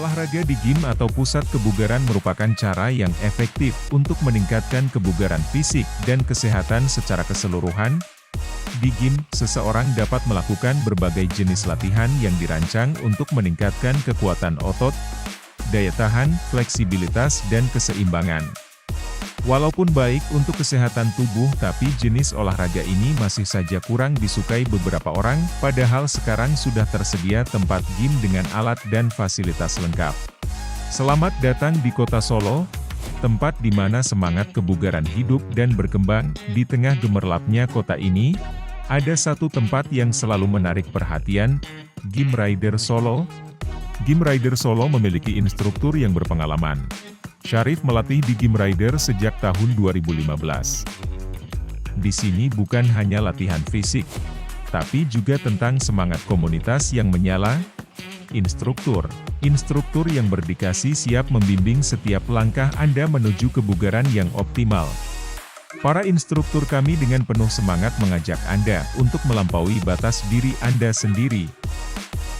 Olahraga di gym atau pusat kebugaran merupakan cara yang efektif untuk meningkatkan kebugaran fisik dan kesehatan secara keseluruhan. Di gym, seseorang dapat melakukan berbagai jenis latihan yang dirancang untuk meningkatkan kekuatan otot, daya tahan, fleksibilitas, dan keseimbangan. Walaupun baik untuk kesehatan tubuh, tapi jenis olahraga ini masih saja kurang disukai beberapa orang, padahal sekarang sudah tersedia tempat gym dengan alat dan fasilitas lengkap. Selamat datang di Kota Solo, tempat di mana semangat kebugaran hidup dan berkembang. Di tengah gemerlapnya kota ini, ada satu tempat yang selalu menarik perhatian, Gym Rider Solo. Gym Rider Solo memiliki instruktur yang berpengalaman. Syarif melatih di Gym Rider sejak tahun 2015. Di sini bukan hanya latihan fisik, tapi juga tentang semangat komunitas yang menyala. Instruktur yang berdedikasi siap membimbing setiap langkah Anda menuju kebugaran yang optimal. Para instruktur kami dengan penuh semangat mengajak Anda untuk melampaui batas diri Anda sendiri.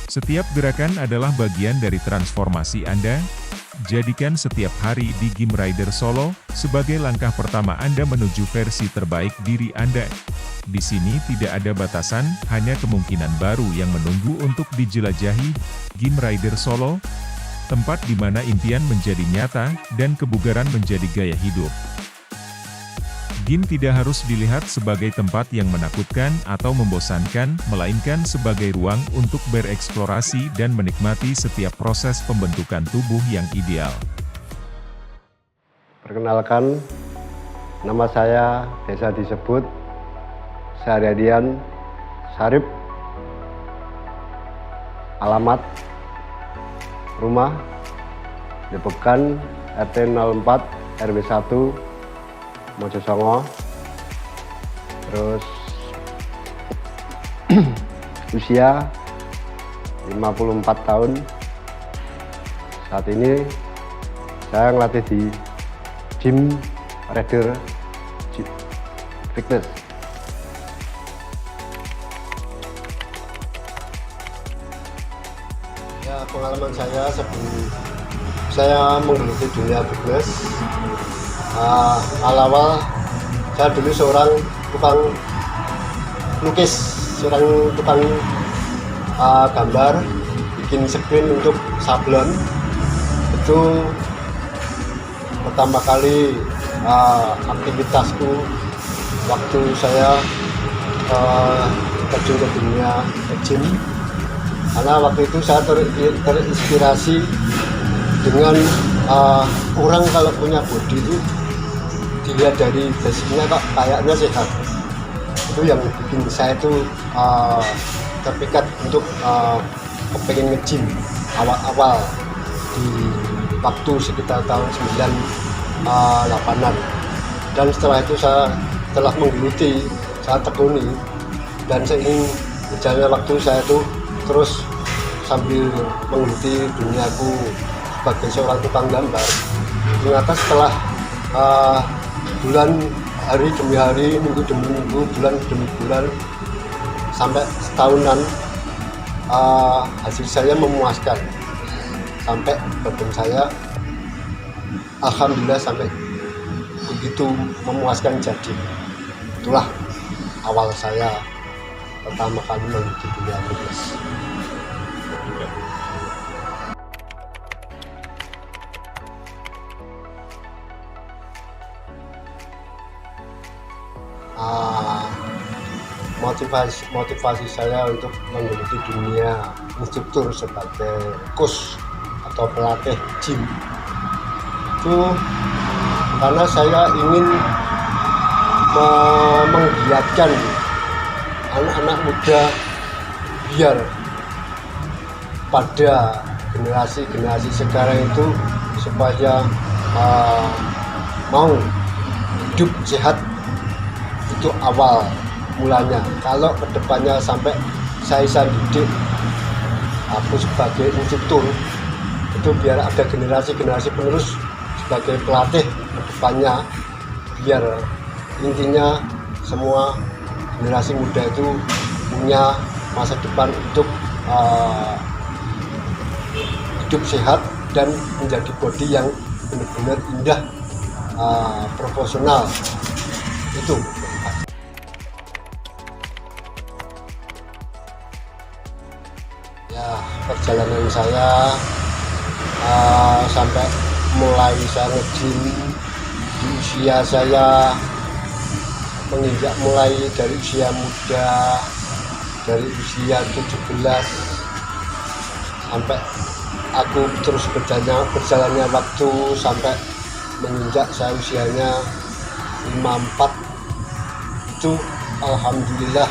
Setiap gerakan adalah bagian dari transformasi Anda. Jadikan setiap hari di Gym Rider Solo sebagai langkah pertama Anda menuju versi terbaik diri Anda. Di sini tidak ada batasan, hanya kemungkinan baru yang menunggu untuk dijelajahi. Gym Rider Solo, tempat di mana impian menjadi nyata dan kebugaran menjadi gaya hidup. Gym tidak harus dilihat sebagai tempat yang menakutkan atau membosankan, melainkan sebagai ruang untuk bereksplorasi dan menikmati setiap proses pembentukan tubuh yang ideal. Perkenalkan, nama saya biasa disebut Syahriadian Syarif. Alamat rumah Depekan RT 04 RW 1 Mojosongo. Terus usia 54 tahun. Saat ini saya ngelatih di Gym Rider Fitness. Ya, pengalaman saya sebelum saya menggeluti dunia fitness, awal saya dulu seorang tukang lukis, seorang tukang gambar, bikin screen untuk sablon. Itu pertama kali aktivitasku waktu saya terjun ke dunia gym, karena waktu itu saya terinspirasi dengan orang kalau punya body itu dilihat dari basicnya kok kayaknya sehat. Itu yang bikin saya itu terpikat untuk kepengen nge-gym awal-awal di waktu sekitar tahun 98-an. Dan setelah itu saya telah menggeluti, saya tekuni, dan seiring berjalannya waktu saya itu terus sambil menggeluti duniaku sebagai seorang tukang gambar. Ternyata setelah bulan, hari demi hari, minggu demi minggu, bulan demi bulan, sampai setahunan, hasil saya memuaskan. Sampai badan saya alhamdulillah sampai begitu memuaskan jadi. Itulah awal saya pertama kali mengikuti dunia fitness. Motivasi saya untuk menggeluti dunia instruktur sebagai coach atau pelatih gym itu karena saya ingin menggiatkan anak-anak muda biar pada generasi sekarang itu supaya mau hidup sehat. Itu awal mulanya. Kalau kedepannya sampai saya didik, aku sebagai instruktur, itu biar ada generasi penerus sebagai pelatih kedepannya, biar intinya semua generasi muda itu punya masa depan untuk hidup sehat dan menjadi body yang benar-benar indah, proporsional. Itu ya perjalanan saya sampai mulai saya nge-gym di usia saya menginjak mulai dari usia muda, dari usia 17 sampai aku terus berjalannya waktu sampai menginjak saya usianya 54. Itu alhamdulillah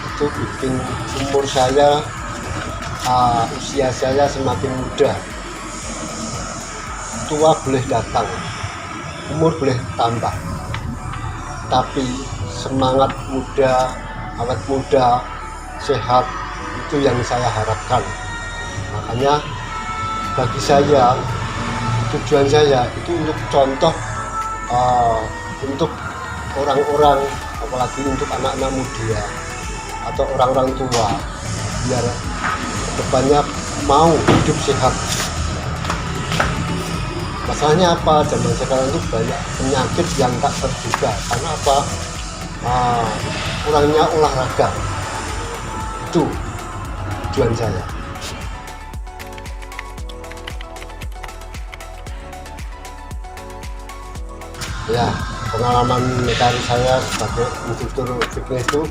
itu bikin umur saya, usia saya semakin muda. Tua boleh datang, umur boleh tambah, tapi semangat muda, awet muda, sehat, itu yang saya harapkan. Makanya bagi saya, tujuan saya itu untuk contoh untuk orang-orang, apalagi untuk anak-anak muda atau orang-orang tua, biar kedepannya mau hidup sehat. Masalahnya apa? Zaman sekarang itu banyak penyakit yang tak terduga. Karena apa? Kurangnya olahraga. Itu tujuan saya. Ya, pengalaman karir saya sebagai instruktur fitness itu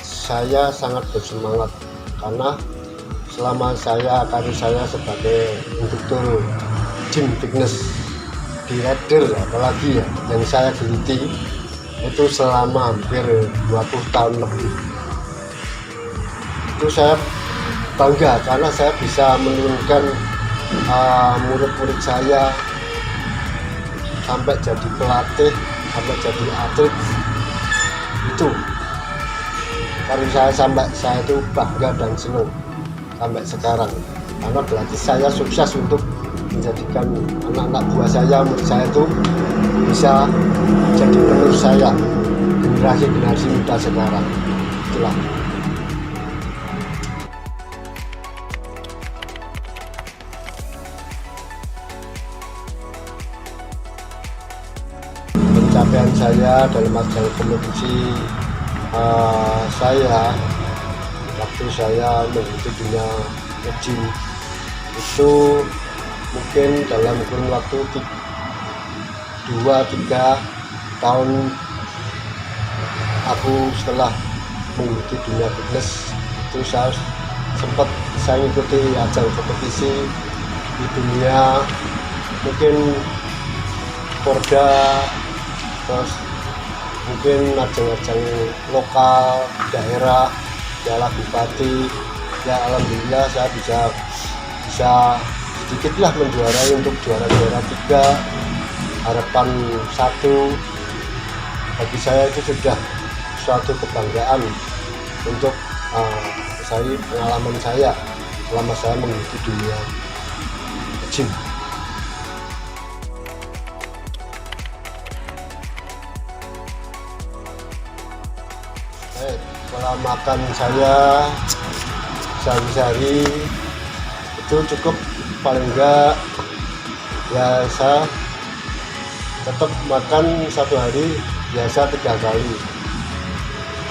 saya sangat bersemangat karena selama karir saya sebagai instruktur gym fitness di Redel, apalagi ya yang saya geluti itu selama hampir 20 tahun lebih. Itu saya bangga karena saya bisa menurunkan murid-murid saya sampai jadi pelatih, sampai jadi atlet. Itu karir saya, sampai saya itu bangga dan senang sampai sekarang karena berarti saya sukses untuk menjadikan anak-anak buah saya, murid saya itu bisa jadi penerus saya, generasi muda sekarang. Itulah. Pencapaian saya dalam ajang kompetisi saya waktu saya mengikuti dunia gym itu mungkin dalam kurun waktu 2-3 tahun aku setelah mengikuti dunia fitness itu saya sempat mengikuti ajang kompetisi di dunia, mungkin Porda, terus mungkin ajang-ajang lokal daerah, Piala Bupati. Ya alhamdulillah saya bisa sedikitlah menjuarai untuk juara 3, harapan 1. Bagi saya itu sudah suatu kebanggaan untuk pengalaman saya selama saya mengikuti dunia gym. Pola makan saya sehari-hari itu cukup, paling enggak ya saya tetap makan satu hari biasa 3 kali,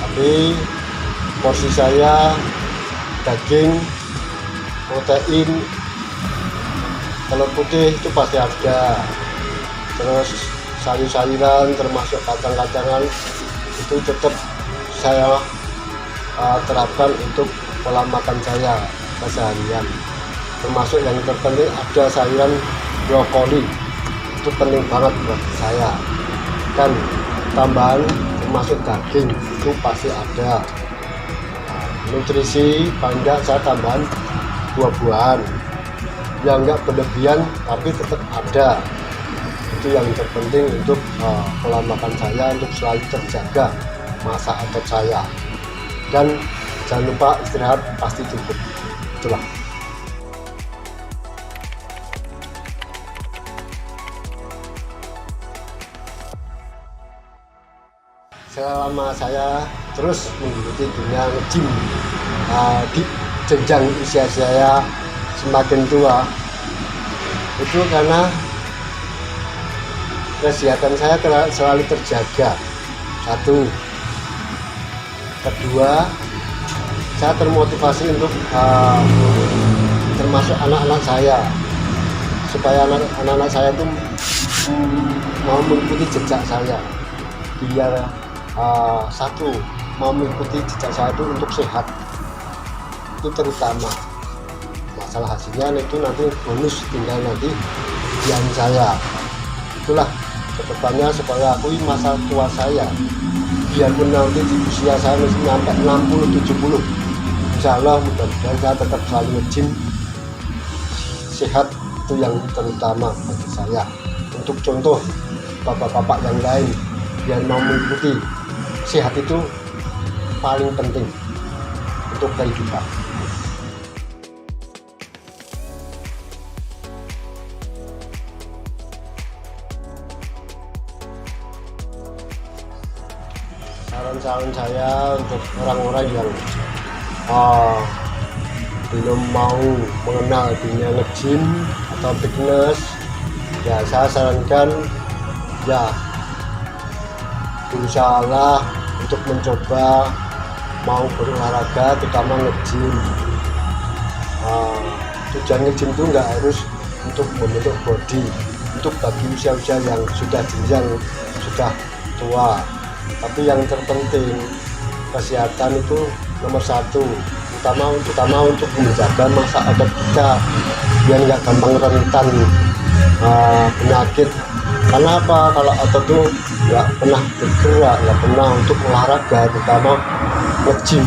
tapi porsi saya daging, protein, telur putih itu pasti ada, terus sayur-sayuran termasuk kacang-kacangan itu tetap saya terapkan untuk pola makan saya keseharian. Termasuk yang terpenting ada sayuran brokoli, itu penting banget buat saya, dan tambahan termasuk daging itu pasti ada. Nutrisi paling enggak saya tambahan buah-buahan yang enggak berlebihan tapi tetap ada. Itu yang terpenting untuk pola makan saya, untuk selalu terjaga masa otot saya, dan jangan lupa istirahat pasti cukup. Itulah. Selama saya terus mengikuti dunia gym di jenjang usia saya semakin tua itu karena kesehatan saya selalu terjaga. Satu, kedua, saya termotivasi untuk termasuk anak-anak saya, supaya anak-anak saya itu mau mengikuti jejak saya, biar satu, mau mengikuti jejak saya itu untuk sehat, itu terutama. Masalah hasilnya itu nanti bonus, tinggal nanti ujian saya. Itulah kedepannya supaya akui masa tua saya, biarpun nanti di usia saya masih sampai 60-70, insya Allah mudah-mudahan saya tetap selalu nge-gym. Sehat itu yang terutama bagi saya. Untuk contoh bapak-bapak yang lain yang mau mengikuti, sehat itu paling penting untuk kehidupan. Saran saya untuk orang-orang yang belum mau mengenal dunia nge-gym atau fitness, ya saya sarankan ya berusahalah untuk mencoba mau berolahraga, terutama nge-gym. Tujuan nge-gym itu nggak harus untuk membentuk body, untuk bagi usia-usia yang sudah jenjang, sudah tua. Tapi yang terpenting kesehatan itu nomor satu, utama untuk menjaga masa otot kita biar nggak gampang rentan penyakit. Karena apa? Kalau otot itu nggak pernah bergerak, nggak pernah untuk olahraga, terutama nge-gym,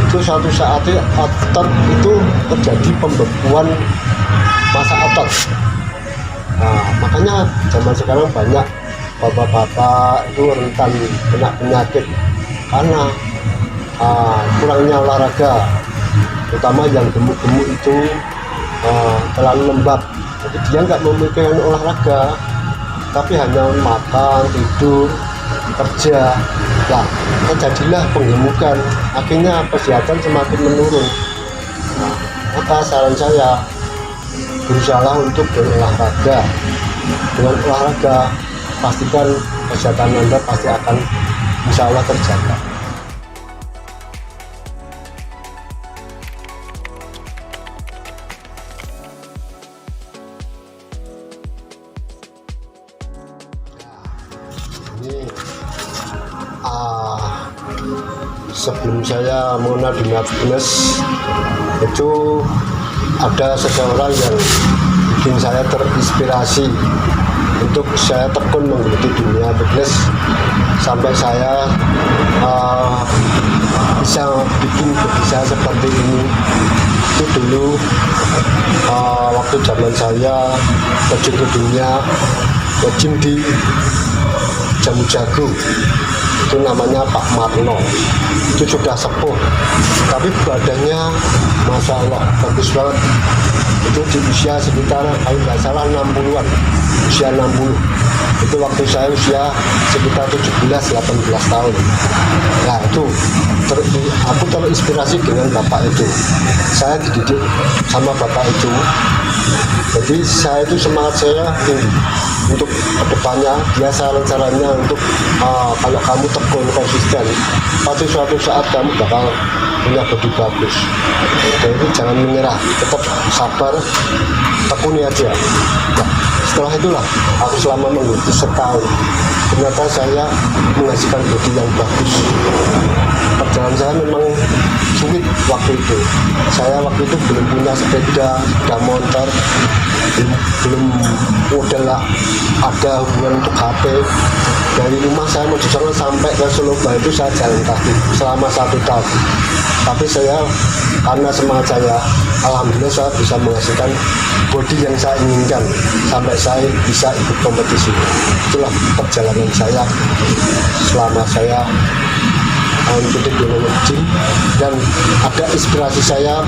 itu suatu saat otot itu terjadi pembekuan masa otot. Makanya zaman sekarang banyak bapak-bapak itu rentan kena penyakit karena kurangnya olahraga, terutama yang gemuk-gemuk itu terlalu lembab, jadi dia nggak memikirkan olahraga, tapi hanya makan, tidur, kerja. Nah, terjadilah penggemukan, akhirnya kesehatan semakin menurun. Maka saran saya, berusahalah untuk berolahraga. Dengan olahraga, pastikan kesehatan Anda pasti akan insya Allah terjaga. Ini sebelum saya mengenal dunia fitness itu ada seseorang yang bikin saya terinspirasi untuk saya tekun menggeluti dunia fitness sampai saya bisa bikin body saya seperti ini. Itu dulu waktu zaman saya terjun ke dunia nge-gym di Jamu Jago, itu namanya Pak Marno. Itu sudah sepuh tapi badannya Masya Allah bagus banget. Itu di usia sekitar kalau nggak salah 60-an, usia 60. Itu waktu saya usia sekitar 17-18 tahun. Nah itu aku terinspirasi dengan bapak itu. Saya dididik sama bapak itu, jadi saya itu semangat saya tinggi untuk kedepannya. Dia saran-sarannya untuk kalau kamu tekun konsisten, pasti suatu saat kamu bakal punya body bagus. Jadi jangan menyerah, tetap sabar, tekuni aja. Nah, setelah itulah aku selama mengikuti setahun, ternyata saya menghasilkan body yang bagus. Perjalanan saya memang sulit waktu itu. Saya waktu itu belum punya sepeda motor, belum modal ada hubungan untuk HP. Dari rumah saya mau di sana sampai ke Soloba itu saya jalan kaki selama 1 tahun. Tapi saya karena semangat saya, alhamdulillah saya bisa menghasilkan body yang saya inginkan sampai saya bisa ikut kompetisi. Itulah perjalanan saya selama saya mengikuti dunia gym, dan ada inspirasi saya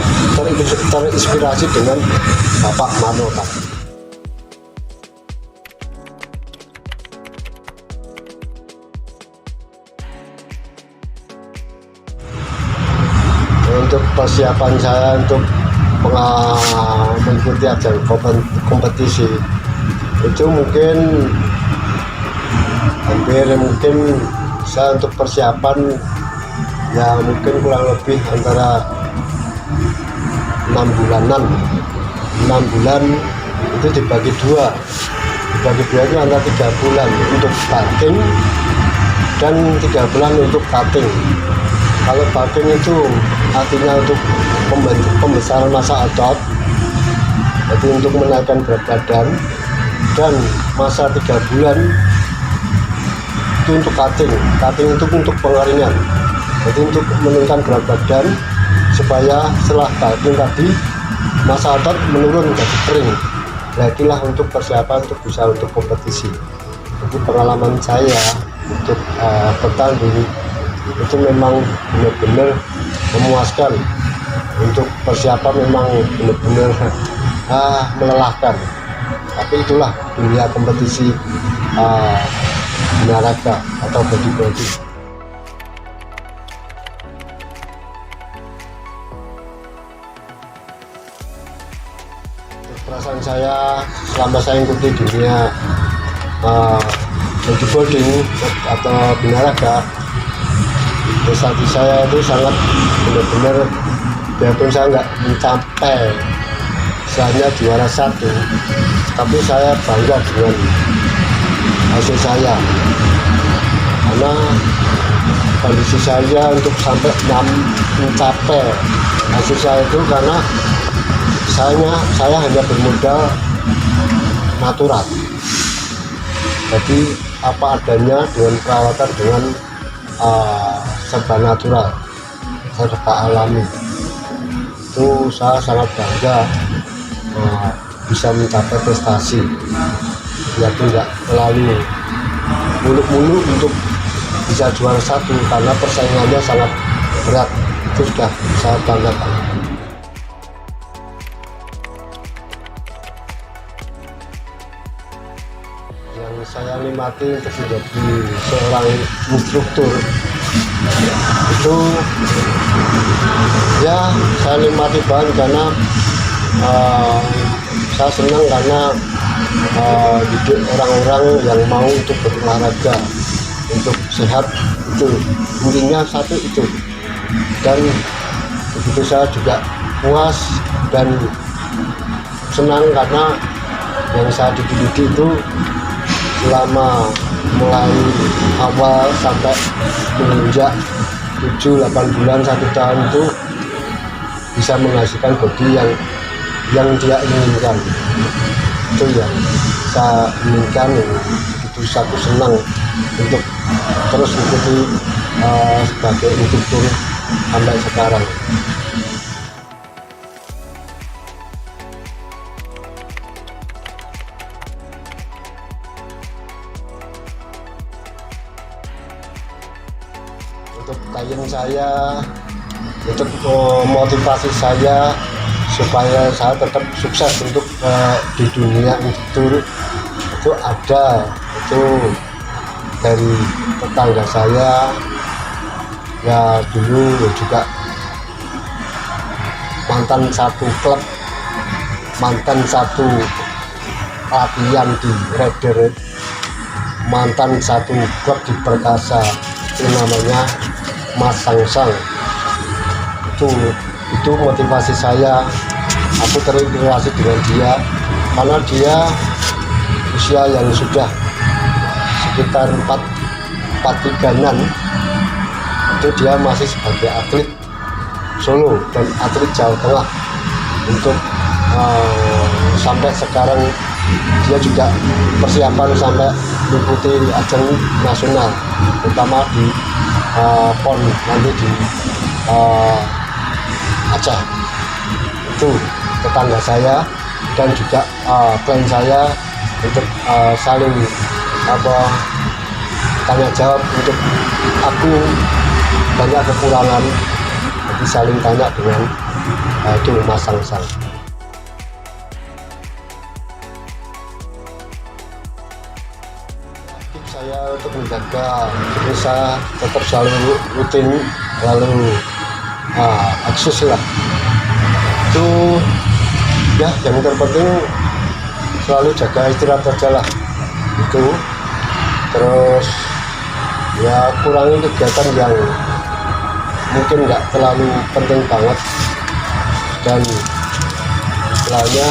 terinspirasi dengan Bapak Marno tadi. untuk persiapan saya untuk mengikuti ajang kompetisi itu mungkin hampir saya untuk persiapan ya mungkin kurang lebih antara 6 bulanan. 6 bulan itu dibagi dua itu antara 3 bulan untuk banking dan 3 bulan untuk cutting. Kalau banking itu artinya untuk pembesaran massa otot, jadi untuk menaikkan berat badan, dan masa 3 bulan itu untuk cutting itu untuk pengeringan, jadi untuk menurunkan berat badan supaya setelah banking tadi massa otot menurun jadi kering. Nah itulah untuk persiapan untuk bisa untuk kompetisi. Jadi pengalaman saya untuk bertanding itu memang benar-benar memuaskan. Untuk persiapan memang benar-benar melelahkan. Tapi itulah dunia kompetisi olahraga atau bodybuilding. Perasaan saya selama saya ikuti dunia bodybuilding atau olahraga, prestasi saya itu sangat benar-benar, biarpun saya nggak mencapai misalnya juara 1, tapi saya bangga dengan hasil saya, karena kondisi saya untuk sampai mencapai hasil saya itu karena saya hanya bermodal natural, jadi apa adanya dengan perawatan dengan serba natural, serba alami. Itu saya sangat bangga bisa mencapai prestasi, ya tidak terlalu muluk-muluk untuk bisa juara 1 karena persaingannya sangat berat. Itu sudah saya banggakan. Yang saya nikmati untuk menjadi seorang instruktur itu ya saya nikmati banget karena saya senang karena didik orang-orang yang mau untuk berolahraga untuk sehat, itu intinya satu itu. Dan begitu saya juga puas dan senang karena yang saya dididik itu selama mulai awal sampai menginjak 7-8 bulan 1 tahun itu bisa menghasilkan bodi yang dia inginkan. Itu yang saya inginkan, itu satu senang untuk terus mengikuti sebagai instruktur sampai sekarang. Untuk klien saya, untuk motivasi saya supaya saya tetap sukses untuk di dunia instruktur itu ada, itu dari tetangga saya ya, dulu juga mantan satu klub, mantan satu latihan di Rider, mantan satu klub di Perkasa, itu namanya Mas Sangsang. Itu motivasi saya, aku terinspirasi dengan dia karena dia usia yang sudah sekitar 43-an, itu dia masih sebagai atlet Solo dan atlet Jawa Tengah. Untuk sampai sekarang dia juga persiapan sampai mengikuti ajang nasional, terutama di PON nanti di Aceh. Itu tetangga saya dan juga klien saya, untuk saling tanya jawab. Untuk aku banyak kekurangan, jadi saling tanya dengan itu Mas Sangsang. Saya untuk menjaga, jadi saya tetap selalu rutin, lalu akses lah. Itu ya yang terpenting selalu jaga istirahat aja lah itu. Terus ya kurangi kegiatan yang mungkin nggak terlalu penting banget, dan istilahnya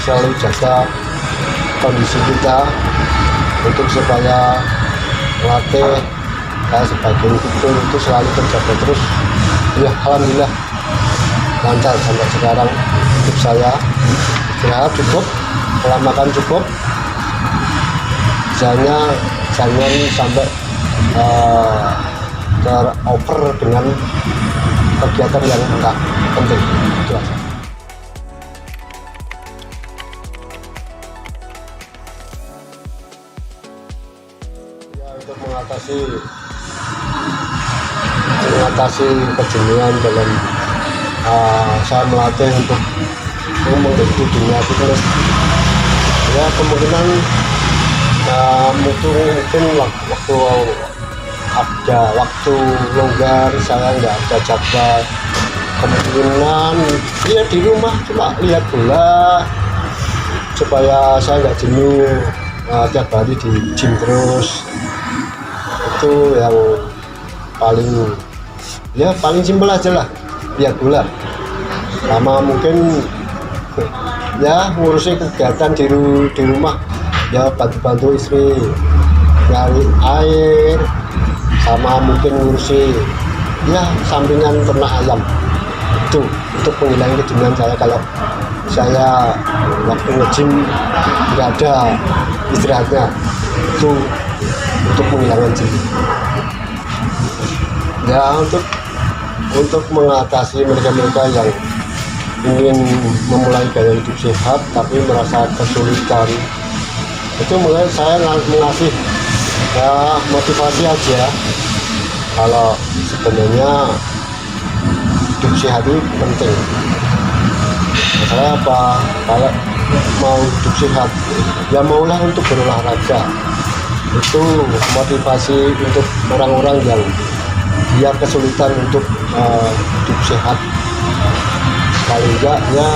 selalu jaga kondisi kita untuk supaya melatih sebagai itu selalu terjaga terus. Ya alhamdulillah lancar sampai sekarang hidup saya. Istirahat cukup, pola makan cukup, jangan sampai terover dengan kegiatan yang enggak penting. Itu aja. Ya, untuk mengatasi kejenuhan dalam saya melatih untuk menghidupi dunia fitness, ya kemungkinan mungkin waktu ada waktu longgar saya nggak ada jadwal, kemungkinan ya di rumah cuma lihat bola supaya saya nggak jenuh tiap hari di gym terus. Itu yang paling simpel aja lah, lihat bola. Sama mungkin ya ngurusin kegiatan di rumah, ya bantu istri nyari air, sama mungkin ngurusi ya sampingan ternak ayam. Itu untuk menghilangkan kejenuhan saya. Kalau saya waktu nge-gym nggak ada istirahatnya, itu untuk menghilangkan jenuh. Ya untuk mengatasi mereka yang ingin memulai gaya hidup sehat tapi merasa kesulitan, itu mulai saya mengasih ya motivasi aja. Kalau sebenarnya hidup sehat itu penting. Masalah apa? Kalau mau hidup sehat ya maulah untuk berolahraga. Itu motivasi untuk orang-orang yang dia kesulitan untuk hidup sehat. Paling enggak ya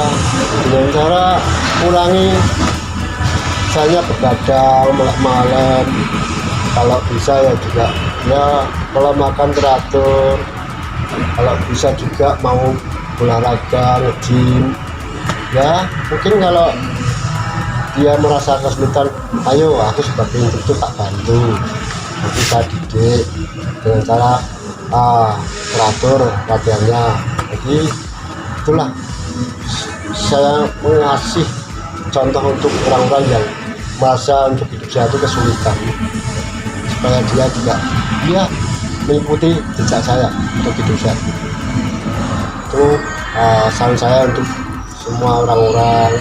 dengan cara kurangi misalnya begadang malam, kalau bisa ya juga ya kalau makan teratur, kalau bisa juga mau olahraga nge-gym. Ya mungkin kalau dia merasa kesulitan, ayo aku sebagai instruktur tak bantu, nanti saya didik dengan cara teratur latihannya. Jadi itulah saya mengasih contoh untuk orang-orang yang merasa untuk hidup sehat itu kesulitan, supaya dia juga mengikuti jejak saya untuk hidup sehat. Itu saran saya untuk semua orang-orang,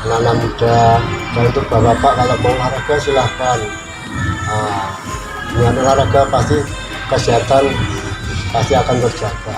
anak-anak muda, dan untuk bapak-bapak kalau mau olahraga silahkan. Dengan olahraga pasti kesehatan pasti akan terjaga.